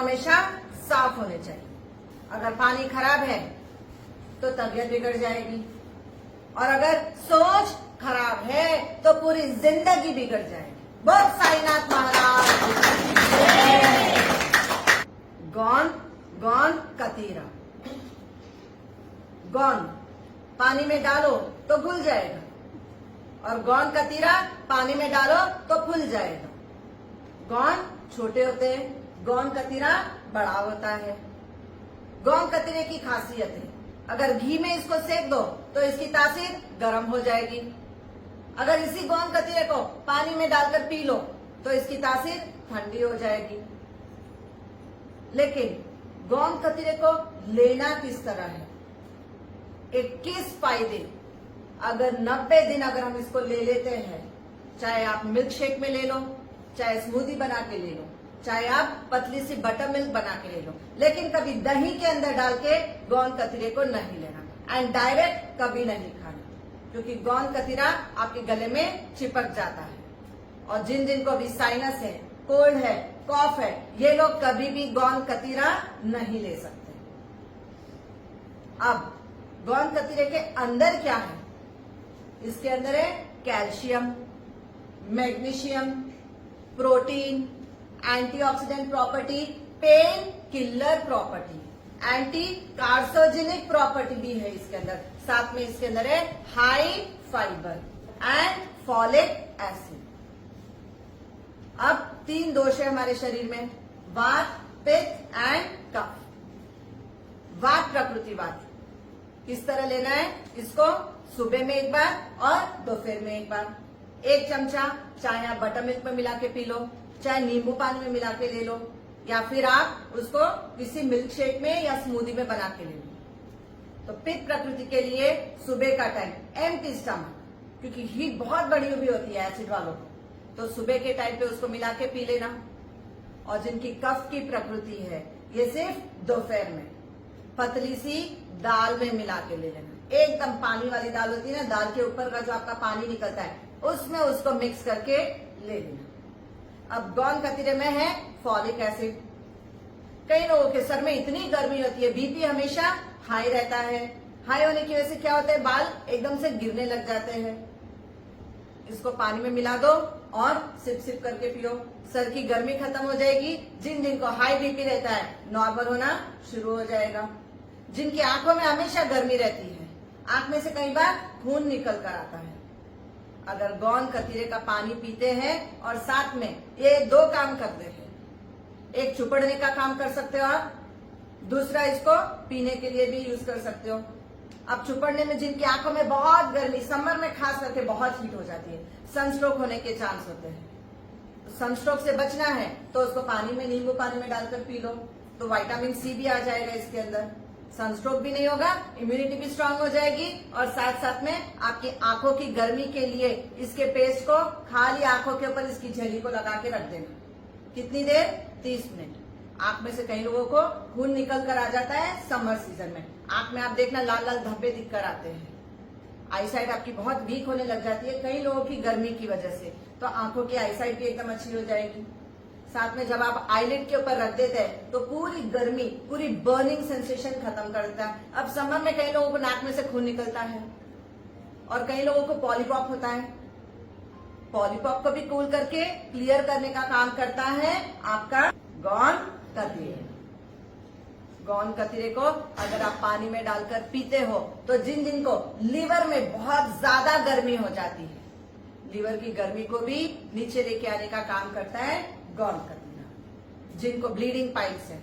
हमेशा साफ होने चाहिए। अगर पानी खराब है तो तबीयत बिगड़ जाएगी, और अगर सोच खराब है तो पूरी जिंदगी बिगड़ जाएगी। बोल साईनाथ महाराज। गोंद गोंद कतीरा। गोंद पानी में डालो तो घुल जाएगा, और गोंद कतीरा पानी में डालो तो फूल जाएगा। गोंद छोटे होते हैं, गोंद कतीरा बड़ा होता है। गोंद कतीरे की खासियत है, अगर घी में इसको सेक दो तो इसकी तासीर गर्म हो जाएगी। अगर इसी गोंद कतीरे को पानी में डालकर पी लो तो इसकी तासीर ठंडी हो जाएगी। लेकिन गोंद कतीरे को लेना किस तरह है, 21 फायदे। अगर 90 दिन अगर हम इसको ले लेते हैं, चाहे आप मिल्क शेक में ले लो, चाहे स्मूदी बना के ले लो, चाहे आप पतली सी बटर मिल्क बना के ले लो, लेकिन कभी दही के अंदर डाल के गोंद कतीरे को नहीं लेना, एंड डायरेक्ट कभी नहीं खाना, क्योंकि गोंद कतीरा आपके गले में चिपक जाता है। और जिन जिनको भी साइनस है, कोल्ड है, कॉफ है, ये लोग कभी भी गोंद कतीरा नहीं ले सकते। अब गोंद कतीरे के अंदर क्या है, इसके अंदर है calcium, magnesium, protein, antioxidant property, pain killer property, anti carcinogenic property भी है इसके अंदर। साथ में इसके अंदर है high fibre and folic acid. अब 3 दोष है हमारे शरीर में, वात, पित्त एंड कफ। वात प्रकृतिवात किस तरह लेना है, इसको सुबह में एक बार और दोपहर में एक बार। 1 चमचा चाहे आप बटर मिल्क में मिला के पी लो, चाहे नींबू पानी में मिला के ले लो, या फिर आप उसको किसी मिल्क शेक में या स्मूदी में बना के ले लो। तो पित्त प्रकृति के लिए सुबह का टाइम, एम्प्टी स्टमक, क्योंकि हीट बहुत बढ़ी हुई होती है एसिड वालों को, तो सुबह के टाइम पे उसको मिला के पी लेना। और जिनकी कफ की प्रकृति है, ये सिर्फ दोपहर में पतली सी दाल में मिला के ले लेना। एकदम पानी वाली दाल होती है ना, दाल के ऊपर का जो आपका पानी निकलता है, उसमें उसको मिक्स करके ले लेना। अब गोंद कतीरे में है फॉलिक एसिड। कई लोगों के सर में इतनी गर्मी होती है, बीपी हमेशा हाई रहता है। हाई होने की वजह से क्या होता है, बाल एकदम से गिरने लग जाते हैं। इसको पानी में मिला दो और सिप सिप करके पियो, सर की गर्मी खत्म हो जाएगी। जिन जिनको हाई बीपी रहता है, नॉर्मल होना शुरू हो जाएगा। जिनकी आंखों में हमेशा गर्मी रहती है, आंख में से कई बार खून निकल कर आता है, अगर गोंद कतीरे का पानी पीते हैं और साथ में ये 2 काम करते हैं, एक चुपड़ने का काम कर सकते हो आप, दूसरा इसको पीने के लिए भी यूज कर सकते हो। अब चुपड़ने में जिनकी आंखों में बहुत गर्मी, समर में खास करके बहुत हीट हो जाती है, सनस्ट्रोक होने के चांस होते हैं, तो सनस्ट्रोक से बचना है तो उसको पानी में, नींबू पानी में डालकर पी लो, तो विटामिन सी भी आ जाएगा इसके अंदर, सनस्ट्रोक भी नहीं होगा, इम्यूनिटी भी स्ट्रांग हो जाएगी, और साथ साथ में आपकी आंखों की गर्मी के लिए इसके पेस्ट को खाली आंखों के ऊपर इसकी झिल्ली को लगा के रख देना। कितनी देर, 30 मिनट। आंख में से कई लोगों को खून निकल कर आ जाता है समर सीजन में, आंख में आप देखना लाल लाल धब्बे दिख कर आते हैं, आईसाइट आपकी बहुत वीक होने लग जाती है कई लोगों की गर्मी की वजह से, तो आंखों की आईसाइट भी एकदम अच्छी हो जाएगी। साथ में जब आप आईलिड के ऊपर रख देते हैं तो पूरी गर्मी, पूरी बर्निंग सेंसेशन खत्म करता है। अब समर में कई लोगों को नाक में से खून निकलता है और कई लोगों को पॉलीपॉप होता है, पॉलीपॉप को भी कूल करके क्लियर करने का काम करता है आपका गोंद कतीरे। गोंद कतीरे को अगर आप पानी में डालकर पीते हो तो जिन जिनको लीवर में बहुत ज्यादा गर्मी हो जाती है, लीवर की गर्मी को भी नीचे लेके आने का काम करता है गोंद कतीरा। जिनको ब्लीडिंग पाइल्स है,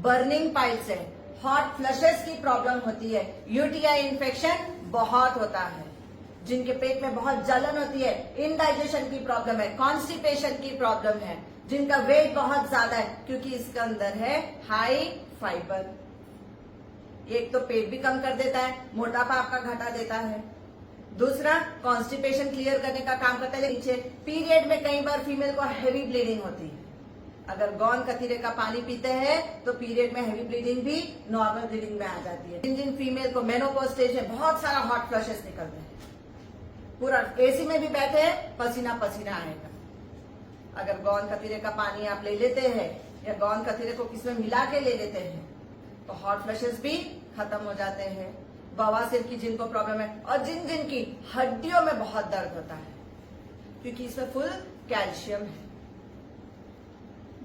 बर्निंग पाइल्स है, हॉट फ्लशेस की प्रॉब्लम होती है, यूटीआई इन्फेक्शन बहुत होता है, जिनके पेट में बहुत जलन होती है, इनडाइजेशन की प्रॉब्लम है, कॉन्स्टिपेशन की प्रॉब्लम है, जिनका वेट बहुत ज्यादा है, क्योंकि इसके अंदर है हाई फाइबर। एक तो पेट भी कम कर देता है, मोटापा आपका घटा देता है, दूसरा कॉन्स्टिपेशन क्लियर करने का काम करता है। नीचे पीरियड में कई बार फीमेल को हैवी ब्लीडिंग होती है, अगर गोंद कतीरे का पानी पीते हैं तो पीरियड में हैवी ब्लीडिंग भी नॉर्मल ब्लीडिंग में आ जाती है। जिन जिन फीमेल को मेनोपॉज स्टेज में बहुत सारा हॉट फ्लशेस निकलते हैं, पूरा एसी में भी बैठे हैं, पसीना पसीना आएगा, अगर गोंद कतीरे का पानी आप ले लेते हैं या गौन कतीरे को किसी में मिला के ले लेते हैं तो हॉट फ्लशेस भी खत्म हो जाते हैं। बवासीर की जिनको प्रॉब्लम है और जिन जिन की हड्डियों में बहुत दर्द होता है क्योंकि इसमें फुल कैल्शियम है,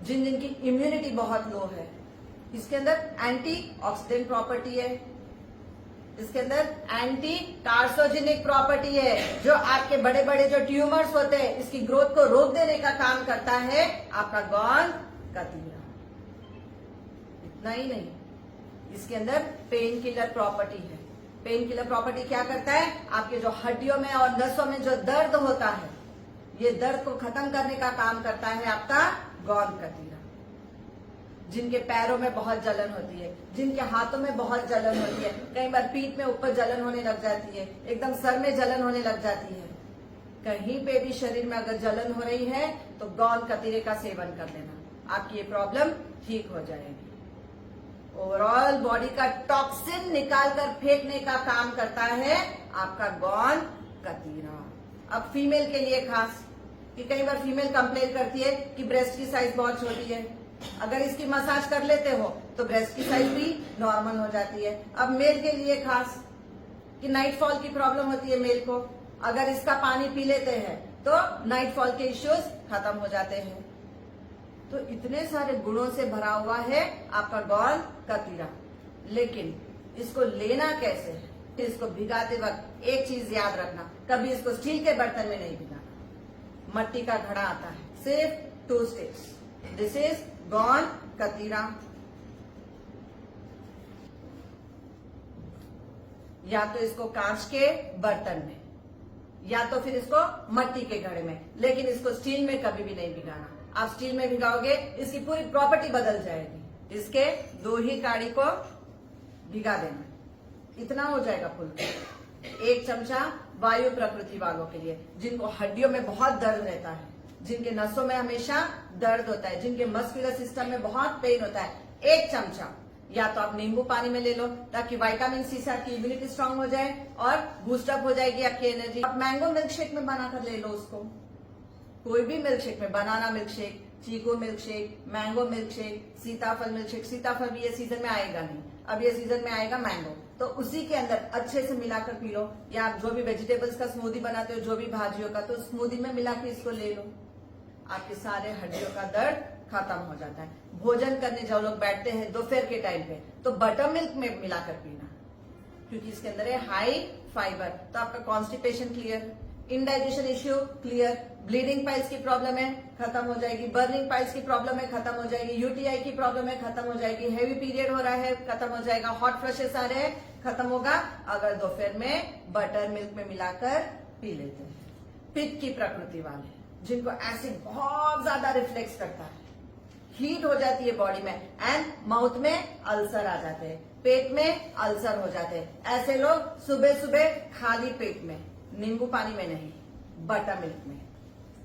जिन जिन की इम्यूनिटी बहुत लो है, इसके अंदर एंटीऑक्सीडेंट प्रॉपर्टी है, इसके अंदर एंटी कार्सिनोजेनिक प्रॉपर्टी है, जो आपके बड़े बड़े जो ट्यूमर्स होते हैं इसकी ग्रोथ को रोक देने का काम करता है आपका गौन कतीरा। इतना ही नहीं, इसके अंदर पेन किलर प्रॉपर्टी है। पेन किलर प्रॉपर्टी क्या करता है, आपके जो हड्डियों में और नसों में जो दर्द होता है ये दर्द को खत्म करने का काम करता है आपका गौन कतीरा। जिनके पैरों में बहुत जलन होती है, जिनके हाथों में बहुत जलन होती है, कई बार पीठ में ऊपर जलन होने लग जाती है, एकदम सर में जलन होने लग जाती है, कहीं पे भी शरीर में अगर जलन हो रही है तो गौन कतीरे का सेवन कर लेना, आपकी ये प्रॉब्लम ठीक हो जाएगी। ओवरऑल बॉडी का टॉक्सिन निकाल कर फेंकने का काम करता है आपका गौन कतीरा। अब फीमेल के लिए खास कि कई बार फीमेल कंप्लेन करती है कि ब्रेस्ट की साइज बहुत छोटी है, अगर इसकी मसाज कर लेते हो तो ब्रेस्ट की साइज भी नॉर्मल हो जाती है। अब मेल के लिए खास कि नाइट फॉल की प्रॉब्लम होती है मेल को, अगर इसका पानी पी लेते हैं तो नाइट फॉल के इश्यूज खत्म हो जाते हैं। तो इतने सारे गुणों से भरा हुआ है आपका गौन कतीरा, लेकिन इसको लेना कैसे है? इसको भिगाते वक्त एक चीज याद रखना, कभी इसको स्टील के बर्तन में नहीं भिगाना, मट्टी का घड़ा आता है, सिर्फ 2 स्टेप्स। दिस इज गौन कतीरा। या तो इसको कांच के बर्तन में या तो फिर इसको मट्टी के घड़े में, लेकिन इसको स्टील में कभी भी नहीं भिगाना। आप स्टील में भिगाओगे इसकी पूरी प्रॉपर्टी बदल जाएगी। इसके 2 ही काड़ी को भिगा देना, इतना हो जाएगा फुल। 1 चमचा वायु प्रकृति वालों के लिए, जिनको हड्डियों में बहुत दर्द रहता है, जिनके नसों में हमेशा दर्द होता है, जिनके मस्कुलर सिस्टम में बहुत पेन होता है, 1 चमचा या तो आप नींबू पानी में ले लो ताकि विटामिन सी से आपकी इम्यूनिटी स्ट्रांग हो जाए और बूस्टअप हो जाएगी आपकी एनर्जी। आप मैंगो मिल्क शेक में बनाकर ले लो उसको, कोई भी मिल्क शेक में, बनाना मिल्क शेक, चीकू milk shake, mango milk shake, सीताफल मिल्क शेक। सीताफल भी ये सीजन में आएगा नहीं, अब ये सीजन में आएगा मैंगो, तो उसी के अंदर अच्छे से मिलाकर पी लो। या आप जो भी वेजिटेबल्स का स्मूदी बनाते हो, जो भी भाजियों का, तो स्मूदी में मिला के इसको ले लो, आपके सारे हड्डियों का दर्द खत्म हो जाता है। भोजन करने जो लोग बैठते हैं दोपहर के टाइम पे तो बटर मिल्क में मिलाकर पीना, क्योंकि इसके अंदर है हाई फाइबर, तो आपका constipation clear, indigestion issue clear, bleeding piles की प्रॉब्लम है खत्म हो जाएगी, बर्निंग पाइल्स की प्रॉब्लम है खत्म हो जाएगी, यूटीआई की प्रॉब्लम है खत्म हो जाएगी, हैवी पीरियड हो रहा है खत्म हो जाएगा, हॉट फ्लशेस आ रहे हैं खत्म होगा अगर दोपहर में बटर मिल्क में मिलाकर पी लेते हैं। पित्त की प्रकृति वाले, जिनको एसिड बहुत ज्यादा रिफ्लेक्स करता है, हीट हो जाती है बॉडी में एंड माउथ में अल्सर आ जाते हैं, पेट में अल्सर हो जाते हैं, ऐसे लोग सुबह सुबह खाली पेट में, नींबू पानी में नहीं, बटर मिल्क में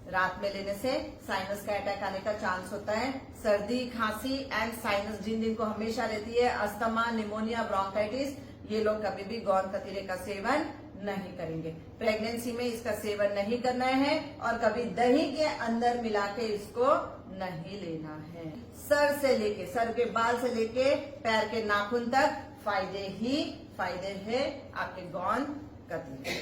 रात में लेने से साइनस का अटैक आने का चांस होता है। सर्दी, खांसी एंड साइनस जिन जिनको हमेशा रहती है, अस्थमा, निमोनिया, ब्रोंकाइटिस, ये लोग कभी भी गौन कतीरे का सेवन नहीं करेंगे। प्रेगनेंसी में इसका सेवन नहीं करना है और कभी दही के अंदर मिला के इसको नहीं लेना है। सर से लेके, सर के बाल से लेके पैर के नाखून तक फायदे ही फायदे हैं आपके गौन कतीरे।